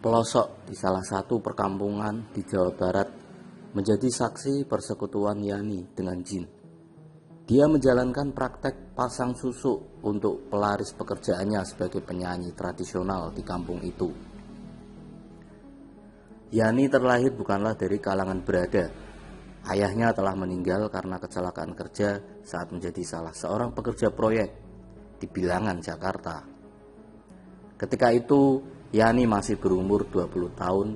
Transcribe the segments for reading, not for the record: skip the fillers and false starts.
pelosok di salah satu perkampungan di Jawa Barat menjadi saksi persekutuan Yani dengan jin. Dia menjalankan praktek pasang susuk untuk pelaris pekerjaannya sebagai penyanyi tradisional di kampung itu. Yani terlahir bukanlah dari kalangan berada. Ayahnya telah meninggal karena kecelakaan kerja saat menjadi salah seorang pekerja proyek di Bilangan, Jakarta. Ketika itu, Yani masih berumur 20 tahun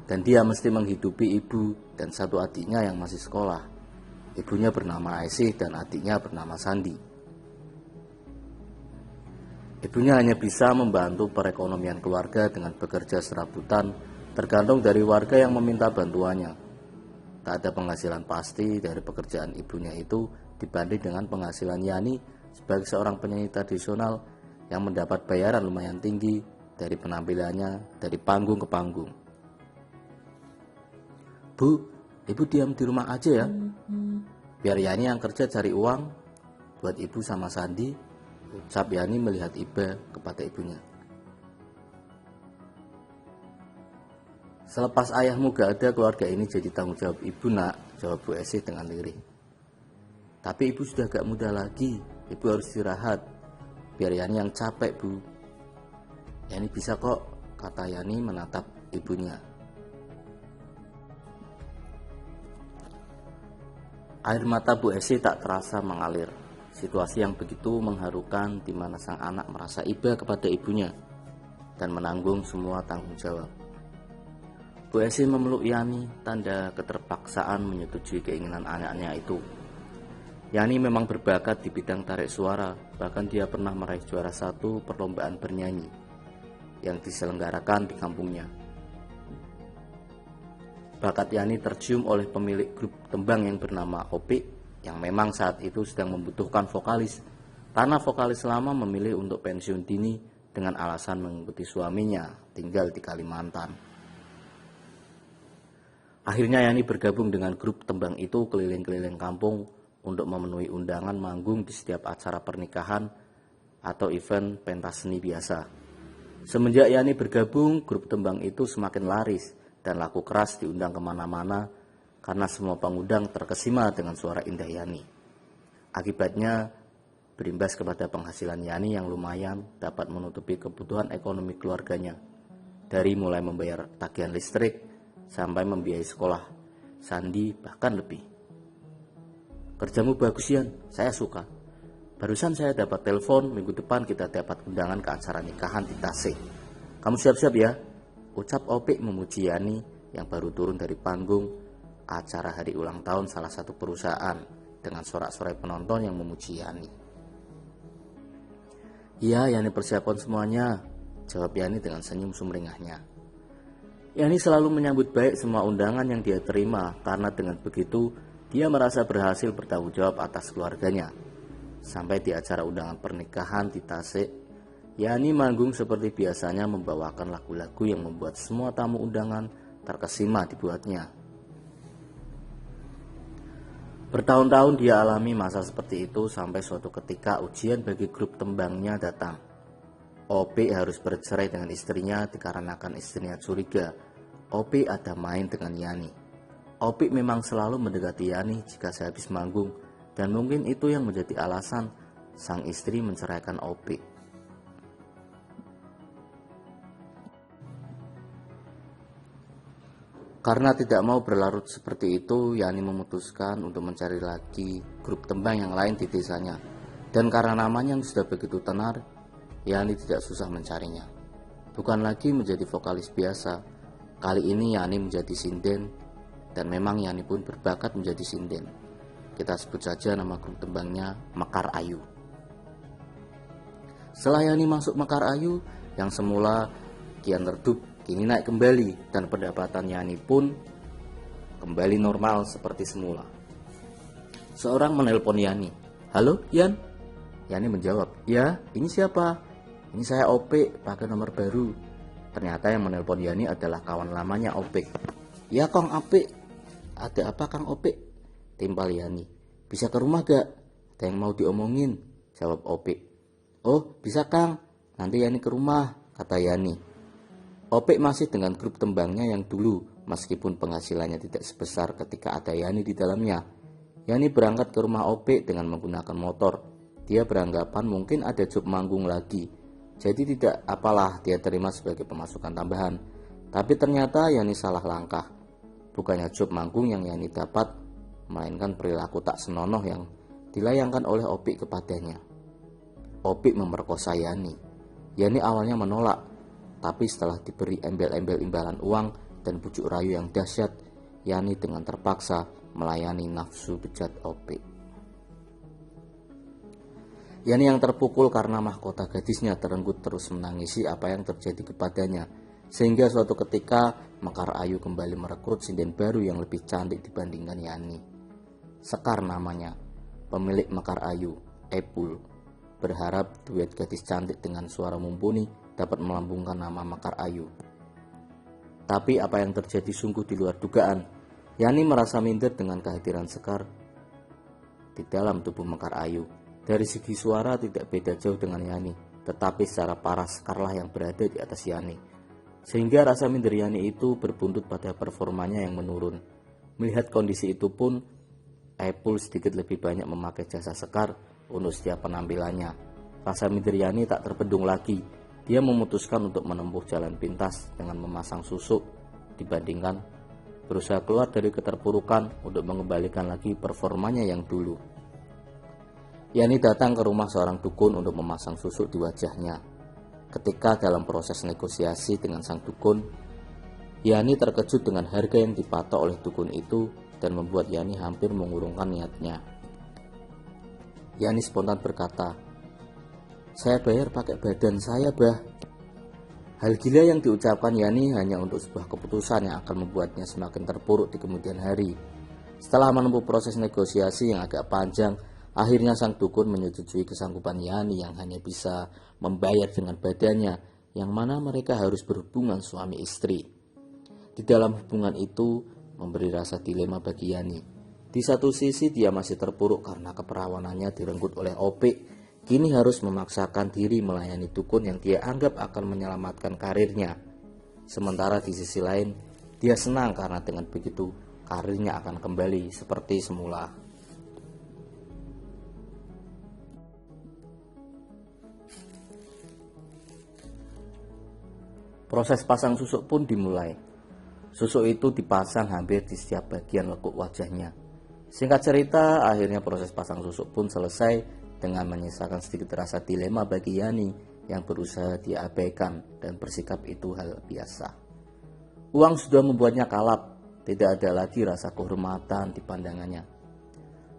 dan dia mesti menghidupi ibu dan satu adiknya yang masih sekolah. Ibunya bernama Aisyah dan adiknya bernama Sandi. Ibunya hanya bisa membantu perekonomian keluarga dengan bekerja serabutan, tergantung dari warga yang meminta bantuannya. Tak ada penghasilan pasti dari pekerjaan ibunya itu dibanding dengan penghasilan Yani sebagai seorang penyanyi tradisional yang mendapat bayaran lumayan tinggi dari penampilannya dari panggung ke panggung. "Bu, ibu diam di rumah aja ya. Biar Yani yang kerja cari uang buat ibu sama Sandi," ucap Yani melihat Iba kepada ibunya. "Selepas ayahmu gak ada, keluarga ini jadi tanggung jawab ibu, nak," jawab Bu Esih dengan lirih. "Tapi ibu sudah gak muda lagi, ibu harus istirahat. Biar Yani yang capek, Bu." "Yani bisa kok," kata Yani menatap ibunya. Air mata Bu Esih tak terasa mengalir. Situasi yang begitu mengharukan di mana sang anak merasa iba kepada ibunya dan menanggung semua tanggung jawab. Bu Esih memeluk Yani, tanda keterpaksaan menyetujui keinginan anaknya itu. Yani memang berbakat di bidang tarik suara, bahkan dia pernah meraih juara 1 perlombaan bernyanyi yang diselenggarakan di kampungnya. Bakat Yani tercium oleh pemilik grup tembang yang bernama Opik, yang memang saat itu sedang membutuhkan vokalis, karena vokalis lama memilih untuk pensiun dini dengan alasan mengikuti suaminya tinggal di Kalimantan. Akhirnya Yani bergabung dengan grup tembang itu keliling-keliling kampung untuk memenuhi undangan manggung di setiap acara pernikahan atau event pentas seni biasa. Semenjak Yani bergabung, grup tembang itu semakin laris dan laku keras diundang kemana-mana karena semua pengundang terkesima dengan suara indah Yani. Akibatnya berimbas kepada penghasilan Yani yang lumayan dapat menutupi kebutuhan ekonomi keluarganya, dari mulai membayar tagihan listrik sampai membiayai sekolah Sandi bahkan lebih. "Kerjamu bagus, Yan, saya suka. Barusan saya dapat telepon, minggu depan kita dapat undangan ke acara nikahan di Tasik. Kamu siap-siap ya," ucap Opik memuji Yani yang baru turun dari panggung acara hari ulang tahun salah satu perusahaan dengan sorak-sorai penonton yang memuji Yani. "Iya, Yani persiapkan semuanya," jawab Yani dengan senyum sumringahnya. Yani selalu menyambut baik semua undangan yang dia terima karena dengan begitu dia merasa berhasil bertanggung jawab atas keluarganya. Sampai di acara undangan pernikahan di Tasik, Yani manggung seperti biasanya membawakan lagu-lagu yang membuat semua tamu undangan terkesima dibuatnya. Bertahun-tahun dia alami masa seperti itu sampai suatu ketika ujian bagi grup tembangnya datang. Opik harus bercerai dengan istrinya dikarenakan istrinya curiga Opik ada main dengan Yani. Opik memang selalu mendekati Yani jika sehabis manggung, dan mungkin itu yang menjadi alasan sang istri menceraikan Opik. Karena tidak mau berlarut seperti itu, Yani memutuskan untuk mencari lagi grup tembang yang lain di desanya. Dan karena namanya yang sudah begitu tenar, Yani tidak susah mencarinya. Bukan lagi menjadi vokalis biasa, kali ini Yani menjadi sinden, dan memang Yani pun berbakat menjadi sinden. Kita sebut saja nama grup tembangnya Mekar Ayu. Setelah Yani masuk Mekar Ayu, yang semula kian redup, kini naik kembali dan pendapatan Yani pun kembali normal seperti semula. Seorang menelpon Yani. "Halo, Yan?" Yani menjawab, "Ya, ini siapa?" "Ini saya Opik, pakai nomor baru." Ternyata yang menelpon Yani adalah kawan lamanya Opik. "Ya, Kang Opik. Ada apa, Kang Opik?" timpal Yani. "Bisa ke rumah gak? Ada yang mau diomongin," jawab Opik. "Oh, bisa, Kang. Nanti Yani ke rumah," kata Yani. Opik masih dengan grup tembangnya yang dulu, meskipun penghasilannya tidak sebesar ketika ada Yani di dalamnya. Yani berangkat ke rumah Opik dengan menggunakan motor. Dia beranggapan mungkin ada job manggung lagi, jadi tidak apalah dia terima sebagai pemasukan tambahan. Tapi ternyata Yani salah langkah. Bukannya job manggung yang Yani dapat, melainkan perilaku tak senonoh yang dilayangkan oleh Opik kepadanya. Opik memerkosa Yani. Yani awalnya menolak, tapi setelah diberi embel-embel imbalan uang dan bujuk rayu yang dahsyat, Yani dengan terpaksa melayani nafsu bejat Opik. Yani yang terpukul karena mahkota gadisnya terenggut terus menangisi apa yang terjadi kepadanya, sehingga suatu ketika Mekar Ayu kembali merekrut sinden baru yang lebih cantik dibandingkan Yani. Sekar namanya, pemilik Mekar Ayu, Epul, berharap duet gadis cantik dengan suara mumpuni dapat melambungkan nama Mekar Ayu. Tapi apa yang terjadi sungguh di luar dugaan. Yani merasa minder dengan kehadiran Sekar di dalam tubuh Mekar Ayu. Dari segi suara tidak beda jauh dengan Yani, tetapi secara parah Sekarlah yang berada di atas Yani. Sehingga rasa minder Yani itu berbuntut pada performanya yang menurun. Melihat kondisi itu pun, Epul sedikit lebih banyak memakai jasa Sekar untuk setiap penampilannya. Rasa minder Yani tak terbendung lagi. Dia memutuskan untuk menempuh jalan pintas dengan memasang susuk dibandingkan berusaha keluar dari keterpurukan untuk mengembalikan lagi performanya yang dulu. Yani datang ke rumah seorang dukun untuk memasang susuk di wajahnya. Ketika dalam proses negosiasi dengan sang dukun, Yani terkejut dengan harga yang dipatok oleh dukun itu dan membuat Yani hampir mengurungkan niatnya. Yani spontan berkata, "Saya bayar pakai badan saya, bah." Hal gila yang diucapkan Yani hanya untuk sebuah keputusan yang akan membuatnya semakin terpuruk di kemudian hari. Setelah menempuh proses negosiasi yang agak panjang, akhirnya sang dukun menyetujui kesanggupan Yani yang hanya bisa membayar dengan badannya, yang mana mereka harus berhubungan suami istri. Di dalam hubungan itu memberi rasa dilema bagi Yani. Di satu sisi dia masih terpuruk karena keperawanannya direnggut oleh Opik. Kini harus memaksakan diri melayani dukun yang dia anggap akan menyelamatkan karirnya. Sementara di sisi lain, dia senang karena dengan begitu karirnya akan kembali seperti semula. Proses pasang susuk pun dimulai. Susuk itu dipasang hampir di setiap bagian lekuk wajahnya. Singkat cerita, akhirnya proses pasang susuk pun selesai dengan menyisakan sedikit rasa dilema bagi Yani yang berusaha diabaikan dan bersikap itu hal biasa. Uang sudah membuatnya kalap, tidak ada lagi rasa kehormatan di pandangannya.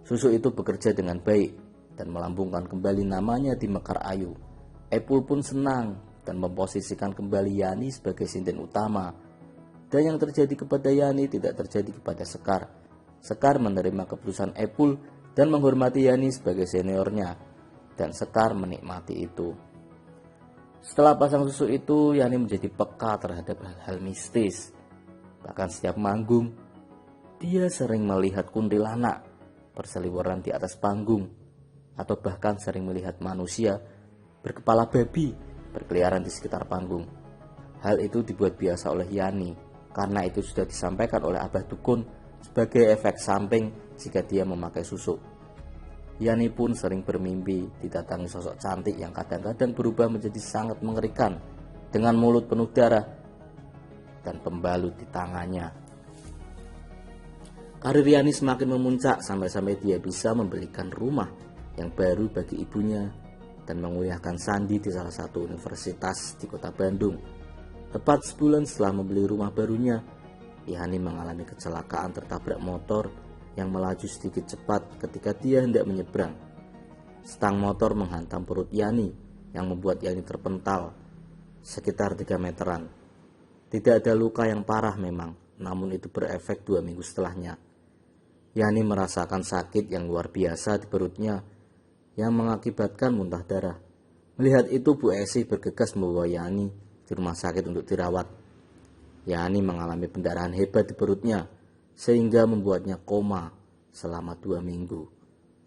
Susuk itu bekerja dengan baik dan melambungkan kembali namanya di Mekar Ayu. Epul pun senang dan memposisikan kembali Yani sebagai sinden utama. Dan yang terjadi kepada Yani tidak terjadi kepada Sekar. Sekar menerima keputusan Epul dan menghormati Yani sebagai seniornya, dan Sekar menikmati itu. Setelah pasang susuk itu, Yani menjadi peka terhadap hal-hal mistis. Bahkan setiap manggung, dia sering melihat kuntilanak berseliweran di atas panggung, atau bahkan sering melihat manusia berkepala babi berkeliaran di sekitar panggung. Hal itu dibuat biasa oleh Yani, karena itu sudah disampaikan oleh Abah Dukun sebagai efek samping jika dia memakai susuk. Yani pun sering bermimpi didatangi sosok cantik yang kadang-kadang berubah menjadi sangat mengerikan dengan mulut penuh darah dan pembalut di tangannya. Karir Yani semakin memuncak sampai-sampai dia bisa membelikan rumah yang baru bagi ibunya dan menguliahkan Sandi di salah satu universitas di kota Bandung. Tepat sebulan setelah membeli rumah barunya, Yani mengalami kecelakaan tertabrak motor yang melaju sedikit cepat ketika dia hendak menyeberang. Stang motor menghantam perut Yani yang membuat Yani terpental sekitar 3 meteran. Tidak ada luka yang parah memang, namun itu berefek 2 minggu setelahnya. Yani merasakan sakit yang luar biasa di perutnya yang mengakibatkan muntah darah. Melihat itu, Bu Esi bergegas membawa Yani di rumah sakit untuk dirawat. Yani mengalami pendarahan hebat di perutnya sehingga membuatnya koma selama 2 minggu.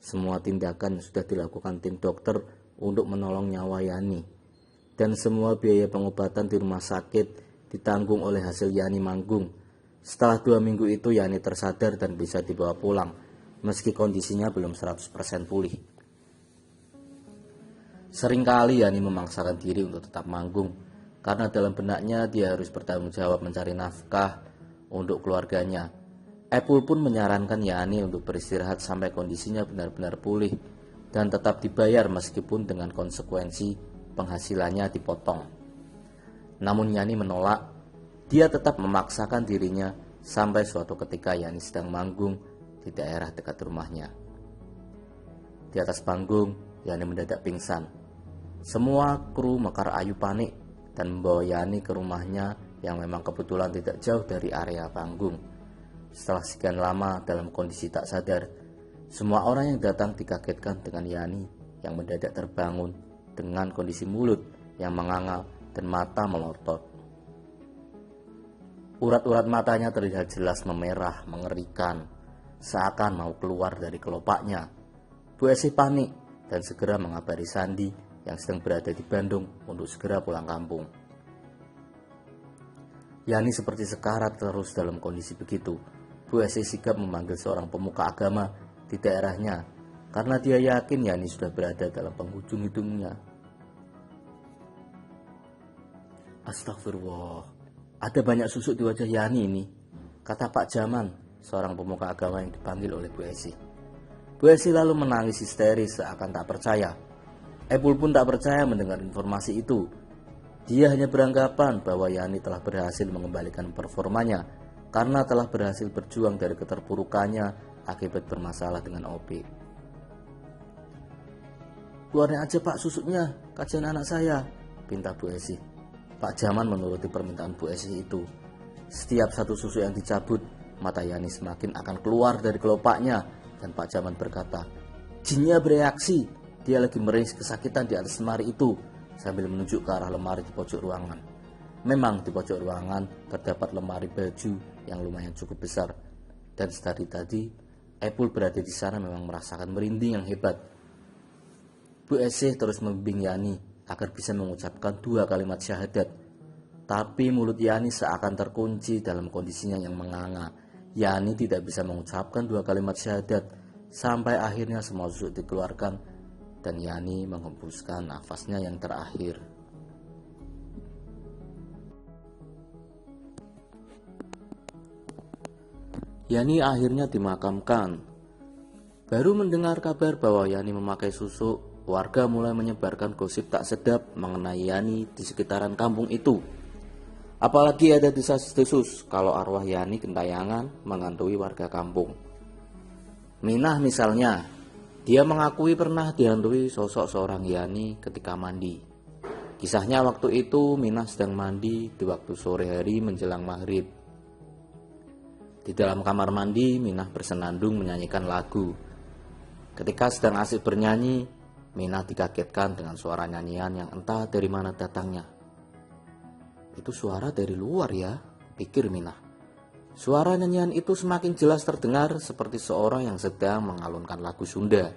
Semua tindakan sudah dilakukan tim dokter untuk menolong nyawa Yani, dan semua biaya pengobatan di rumah sakit ditanggung oleh hasil Yani manggung. Setelah 2 minggu itu Yani tersadar dan bisa dibawa pulang, meski kondisinya belum 100% pulih. Seringkali Yani memaksakan diri untuk tetap manggung, karena dalam benaknya dia harus bertanggung jawab mencari nafkah untuk keluarganya. Apple pun menyarankan Yani untuk beristirahat sampai kondisinya benar-benar pulih dan tetap dibayar meskipun dengan konsekuensi penghasilannya dipotong. Namun Yani menolak. Dia tetap memaksakan dirinya sampai suatu ketika Yani sedang manggung di daerah dekat rumahnya. Di atas panggung, Yani mendadak pingsan. Semua kru Mekar Ayu panik dan membawa Yani ke rumahnya yang memang kebetulan tidak jauh dari area panggung. Setelah sekian lama dalam kondisi tak sadar, semua orang yang datang dikagetkan dengan Yani yang mendadak terbangun dengan kondisi mulut yang menganga dan mata melotot. Urat-urat matanya terlihat jelas memerah, mengerikan, seakan mau keluar dari kelopaknya. Bu Esi panik dan segera mengabari Sandi yang sedang berada di Bandung untuk segera pulang kampung. Yani seperti sekarat terus dalam kondisi begitu. Bu Esi sigap memanggil seorang pemuka agama di daerahnya karena dia yakin Yani sudah berada dalam penghujung hidupnya. Astagfirullah, ada banyak susuk di wajah Yani ini, kata Pak Jaman, seorang pemuka agama yang dipanggil oleh Bu Esi. Bu Esi lalu menangis histeris seakan tak percaya. Apple pun tak percaya mendengar informasi itu. Dia hanya beranggapan bahwa Yani telah berhasil mengembalikan performanya karena telah berhasil berjuang dari keterpurukannya akibat bermasalah dengan OP. Keluarin aja Pak susuknya, kasihan anak saya, pinta Bu Esi. Pak Jaman menuruti permintaan Bu Esi itu. Setiap satu susu yang dicabut, mata Yani semakin akan keluar dari kelopaknya dan Pak Jaman berkata, "Jinnya bereaksi, dia lagi meringis kesakitan di atas lemari itu," sambil menunjuk ke arah lemari di pojok ruangan. Memang di pojok ruangan terdapat lemari baju yang lumayan cukup besar, dan sedari tadi Apple berada di sana memang merasakan merinding yang hebat. Bu Esi terus membimbing Yani agar bisa mengucapkan 2 kalimat syahadat. Tapi mulut Yani seakan terkunci dalam kondisinya yang menganga. Yani tidak bisa mengucapkan 2 kalimat syahadat sampai akhirnya semua susuk dikeluarkan dan Yani menghembuskan nafasnya yang terakhir. Yani akhirnya dimakamkan. Baru mendengar kabar bahwa Yani memakai susuk, warga mulai menyebarkan gosip tak sedap mengenai Yani di sekitaran kampung itu. Apalagi ada desas-desus kalau arwah Yani gentayangan menghantui warga kampung. Minah misalnya, dia mengakui pernah dihantui sosok seorang Yani ketika mandi. Kisahnya waktu itu Minah sedang mandi di waktu sore hari menjelang maghrib. Di dalam kamar mandi, Minah bersenandung menyanyikan lagu. Ketika sedang asik bernyanyi, Minah dikagetkan dengan suara nyanyian yang entah dari mana datangnya. Itu suara dari luar ya, pikir Minah. Suara nyanyian itu semakin jelas terdengar seperti seorang yang sedang mengalunkan lagu Sunda.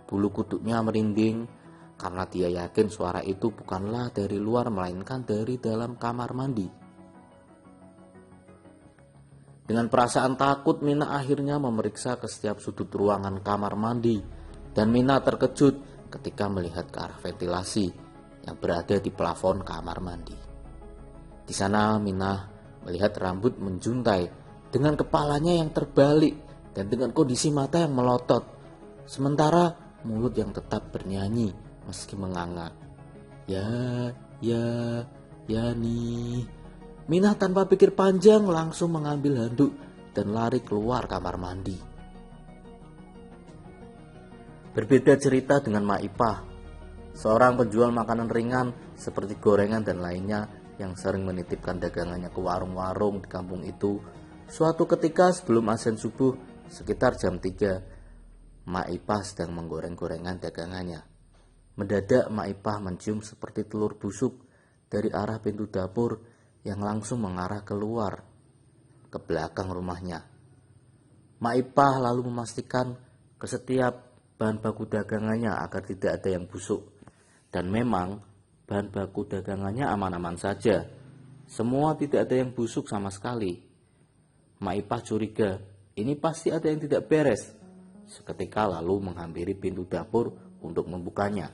Bulu kuduknya merinding karena dia yakin suara itu bukanlah dari luar melainkan dari dalam kamar mandi. Dengan perasaan takut, Minah akhirnya memeriksa ke setiap sudut ruangan kamar mandi dan Minah terkejut ketika melihat ke arah ventilasi yang berada di plafon kamar mandi. Di sana Minah melihat rambut menjuntai dengan kepalanya yang terbalik dan dengan kondisi mata yang melotot, sementara mulut yang tetap bernyanyi meski menganga. Ya nih. Minah tanpa pikir panjang langsung mengambil handuk dan lari keluar kamar mandi. Berbeda cerita dengan Mak Ipah, seorang penjual makanan ringan seperti gorengan dan lainnya yang sering menitipkan dagangannya ke warung-warung di kampung itu. Suatu ketika sebelum azan subuh sekitar jam 3, Mak Ipah sedang menggoreng-gorengan dagangannya. Mendadak Mak Ipah mencium seperti telur busuk dari arah pintu dapur yang langsung mengarah keluar ke belakang rumahnya. Mak Ipah lalu memastikan ke setiap bahan baku dagangannya agar tidak ada yang busuk. Dan memang bahan baku dagangannya aman-aman saja. Semua tidak ada yang busuk sama sekali. Maipah curiga, ini pasti ada yang tidak beres. Seketika lalu menghampiri pintu dapur untuk membukanya.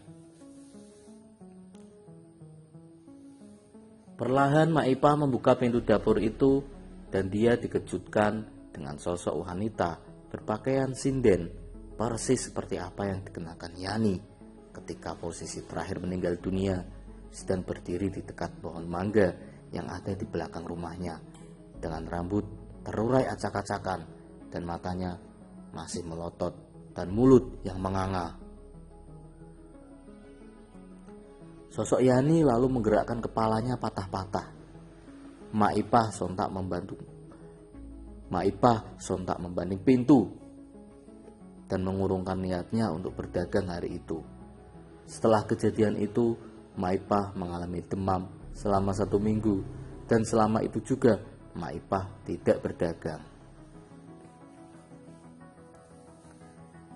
Perlahan Maipah membuka pintu dapur itu dan dia dikejutkan dengan sosok wanita berpakaian sinden persis seperti apa yang dikenakan Yani ketika posisi terakhir meninggal dunia, sedang berdiri di dekat pohon mangga yang ada di belakang rumahnya dengan rambut terurai acak-acakan dan matanya masih melotot dan mulut yang menganga. Sosok Yani lalu menggerakkan kepalanya patah-patah. Maipah sontak membanding pintu dan mengurungkan niatnya untuk berdagang hari itu. Setelah kejadian itu, Maipah mengalami demam selama 1 minggu dan selama itu juga Maipah tidak berdagang.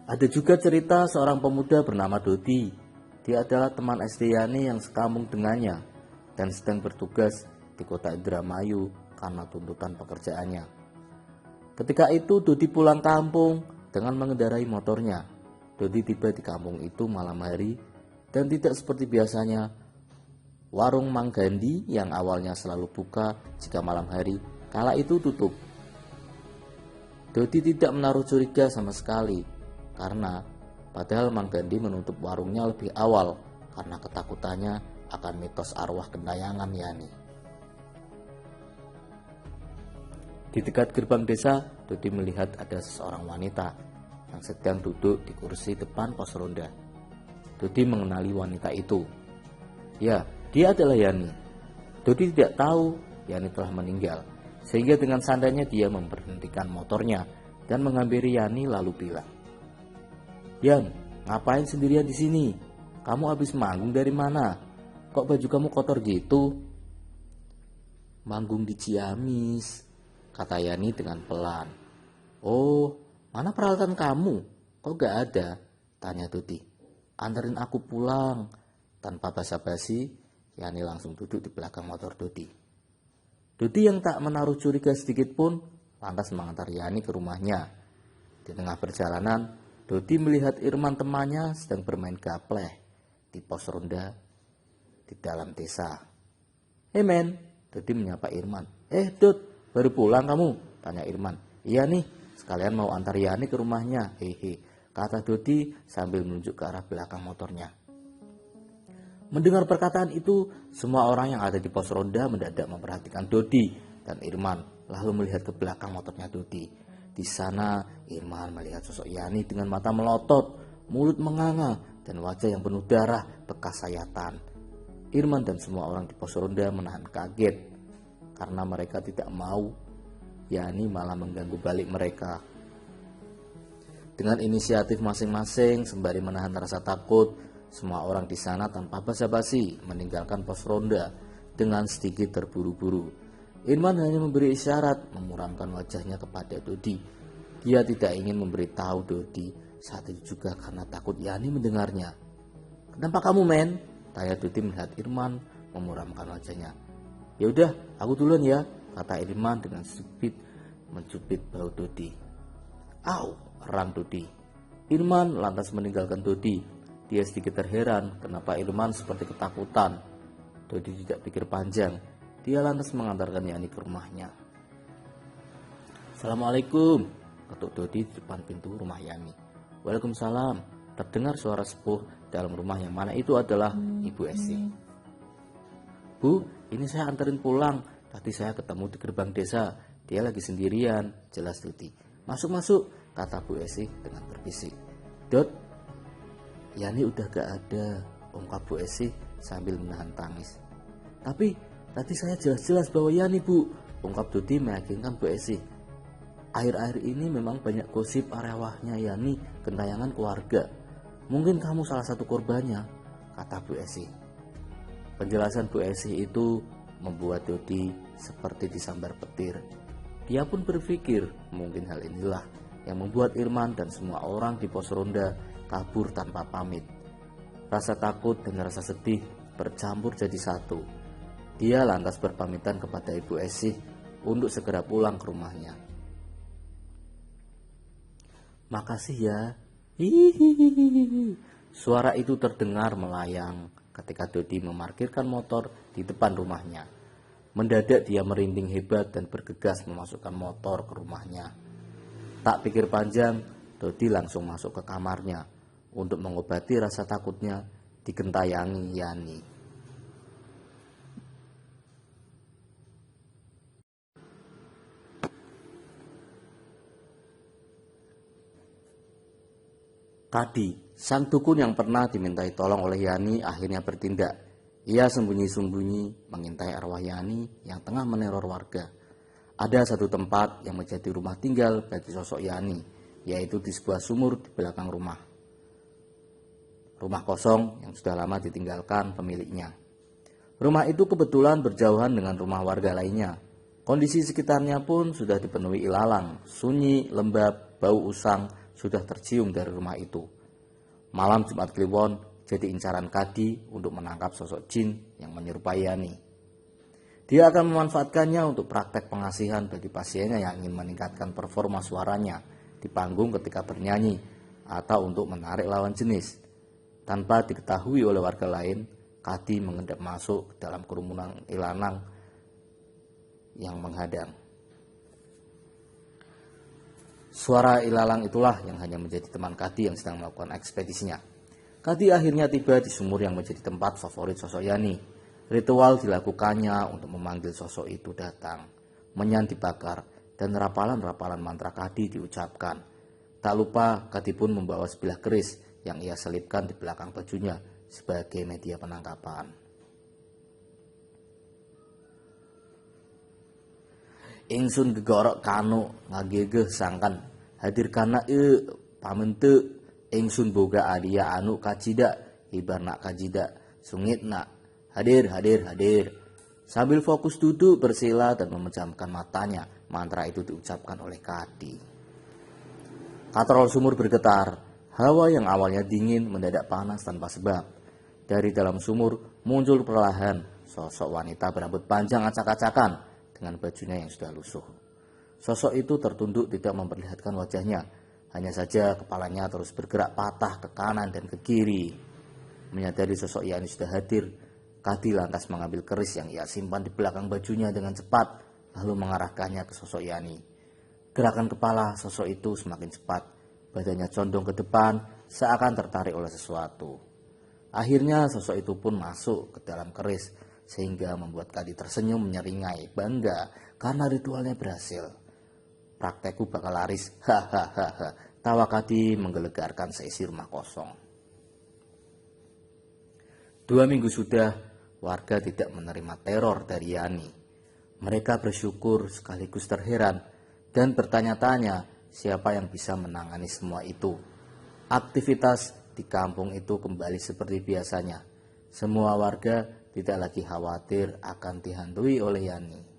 Ada juga cerita seorang pemuda bernama Dodi. Dia adalah teman SD Yani yang sekampung dengannya dan sedang bertugas di kota Indramayu karena tuntutan pekerjaannya. Ketika itu Dodi pulang kampung dengan mengendarai motornya. Dodi tiba di kampung itu malam hari dan tidak seperti biasanya. Warung Mang Gandhi yang awalnya selalu buka jika malam hari, kala itu tutup. Dodi tidak menaruh curiga sama sekali karena padahal Mang Gandhi menutup warungnya lebih awal karena ketakutannya akan mitos arwah gentayangan Yani. Di dekat gerbang desa, Dodi melihat ada seseorang wanita yang sedang duduk di kursi depan pos ronda. Dodi mengenali wanita itu. Ya, dia adalah Yani. Dodi tidak tahu Yani telah meninggal, sehingga dengan santainya dia memberhentikan motornya dan menghampiri Yani lalu bilang, "Yan, ngapain sendirian di sini? Kamu habis manggung dari mana? Kok baju kamu kotor gitu?" "Manggung di Ciamis," kata Yani dengan pelan. "Oh, mana peralatan kamu? Kok gak ada?" tanya Dodi. "Anterin aku pulang." Tanpa basa-basi, Yani langsung duduk di belakang motor Dodi. Dodi yang tak menaruh curiga sedikit pun lantas mengantar Yani ke rumahnya. Di tengah perjalanan, Dodi melihat Irman temannya sedang bermain gapleh di pos ronda di dalam desa. "Hey men," Dodi menyapa Irman. Dod, baru pulang kamu?" tanya Irman. "Iya nih, sekalian mau antar Yani ke rumahnya, hehe," kata Dodi sambil menunjuk ke arah belakang motornya. Mendengar perkataan itu, semua orang yang ada di pos ronda mendadak memperhatikan Dodi dan Irman, lalu melihat ke belakang motornya Dodi. Di sana, Irman melihat sosok Yani dengan mata melotot, mulut menganga, dan wajah yang penuh darah bekas sayatan. Irman dan semua orang di pos ronda menahan kaget, karena mereka tidak mau Yani malah mengganggu balik mereka. Dengan inisiatif masing-masing, sembari menahan rasa takut, semua orang di sana tanpa basa-basi meninggalkan pos ronda dengan sedikit terburu-buru. Irman hanya memberi isyarat memuramkan wajahnya kepada Dodi. Dia tidak ingin memberitahu Dodi saat itu juga karena takut Yani mendengarnya. "Kenapa kamu men?" tanya Dodi melihat Irman memuramkan wajahnya. "Ya udah, aku duluan ya," kata Irman dengan sedikit mencubit bahu Dodi. "Au!" erang Dodi. Irman lantas meninggalkan Dodi. Dia sedikit terheran kenapa Irman seperti ketakutan. Dodi tidak pikir panjang. Dia lantas mengantarkan Yani ke rumahnya. "Assalamualaikum," ketuk Dodi di depan pintu rumah Yani. "Waalaikumsalam." Terdengar suara sepuh dalam rumah yang mana itu adalah Ibu Esi. "Bu, ini saya anterin pulang. Tadi saya ketemu di gerbang desa. Dia lagi sendirian," jelas Dodi. "Masuk," kata Bu Esi dengan berbisik. "Dot, Yani udah gak ada," ungkap Bu Esi sambil menahan tangis. "Tapi tadi saya jelas-jelas bawa Yani, Bu," ungkap Dodi meyakinkan Bu Esi. "Akhir-akhir ini memang banyak gosip arwahnya Yani gentayangan keluarga. Mungkin kamu salah satu korbannya," kata Bu Esi. Penjelasan Bu Esi itu membuat Dodi seperti disambar petir. Dia pun berpikir mungkin hal inilah yang membuat Irman dan semua orang di pos ronda kabur tanpa pamit. Rasa takut dan rasa sedih bercampur jadi satu. Ia lantas berpamitan kepada Ibu Esih untuk segera pulang ke rumahnya. "Makasih ya." Hihihi. Suara itu terdengar melayang ketika Dodi memarkirkan motor di depan rumahnya. Mendadak dia merinding hebat dan bergegas memasukkan motor ke rumahnya. Tak pikir panjang, Dodi langsung masuk ke kamarnya untuk mengobati rasa takutnya digentayangi Yani. Kadi, sang dukun yang pernah dimintai tolong oleh Yani akhirnya bertindak. Ia sembunyi-sembunyi mengintai arwah Yani yang tengah meneror warga. Ada satu tempat yang menjadi rumah tinggal bagi sosok Yani, yaitu di sebuah sumur di belakang rumah. Rumah kosong yang sudah lama ditinggalkan pemiliknya. Rumah itu kebetulan berjauhan dengan rumah warga lainnya. Kondisi sekitarnya pun sudah dipenuhi ilalang, sunyi, lembab, bau usang sudah tercium dari rumah itu. Malam Jumat Kliwon jadi incaran Kadi untuk menangkap sosok jin yang menyerupai Yani. Dia akan memanfaatkannya untuk praktek pengasihan bagi pasiennya yang ingin meningkatkan performa suaranya di panggung ketika bernyanyi atau untuk menarik lawan jenis. Tanpa diketahui oleh warga lain, Kadi mengendap masuk ke dalam kerumunan ilalang yang menghadang. Suara ilalang itulah yang hanya menjadi teman Kadi yang sedang melakukan ekspedisinya. Kadi akhirnya tiba di sumur yang menjadi tempat favorit sosok Yani. Ritual dilakukannya untuk memanggil sosok itu datang. Menyan dibakar dan rapalan-rapalan mantra Kadi diucapkan. Tak lupa Kadi pun membawa sebilah keris yang ia selipkan di belakang bajunya sebagai media penangkapan. "Ingsun gegorok kanu ngagegeh sangkan hadirkana pamente ingsun boga adia anu kacida hibar nak kajida sungit nak hadir. Sambil fokus duduk bersila dan memejamkan matanya, mantra itu diucapkan oleh Kadi. Katrol sumur bergetar. Hawa yang awalnya dingin mendadak panas tanpa sebab. Dari dalam sumur muncul perlahan sosok wanita berambut panjang acak-acakan dengan bajunya yang sudah lusuh. Sosok itu tertunduk tidak memperlihatkan wajahnya, hanya saja kepalanya terus bergerak patah ke kanan dan ke kiri. Menyadari sosok Yani sudah hadir, Kadi lantas mengambil keris yang ia simpan di belakang bajunya dengan cepat, lalu mengarahkannya ke sosok Yani. Gerakan kepala sosok itu semakin cepat, badannya condong ke depan, seakan tertarik oleh sesuatu. Akhirnya sosok itu pun masuk ke dalam keris, sehingga membuat Kadi tersenyum menyeringai, bangga karena ritualnya berhasil. Praktekku bakal laris, hahaha. Tawa Kadi menggelegarkan seisi rumah kosong. 2 minggu sudah, warga tidak menerima teror dari Yani. Mereka bersyukur sekaligus terheran dan bertanya-tanya siapa yang bisa menangani semua itu. Aktivitas di kampung itu kembali seperti biasanya. Semua warga tidak lagi khawatir akan dihantui oleh Yani.